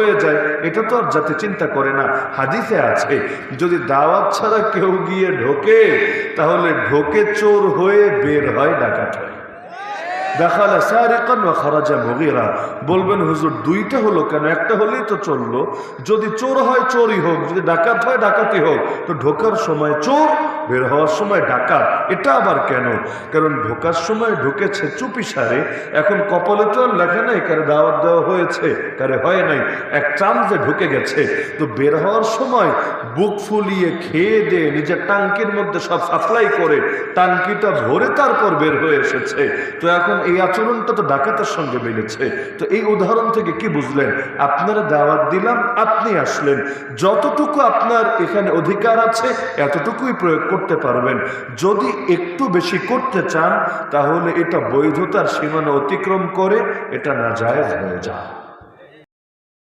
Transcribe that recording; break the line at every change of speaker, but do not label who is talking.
হয়ে যায়, এটা তো আর জাতি চিন্তা করে না। হাদিসে আছে যদি দাওয়াত ছাড়া কেউ গিয়ে ঢোকে তাহলে ঢোকে চোর হয়ে বের হয় ডাকাত হয়। দাখালা সারিকান ওয়া খারাজা মুগীরা। বলবেন হুজুর দুইটা হলো কেন, একটা হলেই তো চললো। যদি চোর হয় চোরই হোক, যদি ডাকাত হয় ডাকাতি হোক, তো ঢোকার সময় চোর, বের হওয়ার সময় ডাকাত। এটা আবার কেন? কারণ ঢোকার সময় ঢুকেছে চুপি সারে, এখন কপালে তো আর লেখা নাই কারে দাওয়াত দেওয়া হয়েছে কারে হয় নাই, এক চান্সে ঢুকে গেছে। তো বের হওয়ার সময় বুক ফুলিয়ে খেয়ে দিয়ে নিজের টাঙ্কির মধ্যে সব সাপ্লাই করে টাঙ্কিটা ভরে তারপর বের হয়ে এসেছে। তো এখন এই আচরণটা তো ডাকাতের সঙ্গে মিলেছে। তো এই উদাহরণ থেকে কি বুঝলেন? আপনারা দাওয়াত দিলাম, আপনি আসলেন, যতটুকু আপনার এখানে অধিকার আছে এতটুকুই প্রয়োগ করতে পারবেন। যদি একটু বেশি করতে চান তাহলে এটা বৈধতার সীমানা অতিক্রম করে, এটা নাজায়েজ হয়ে যায়।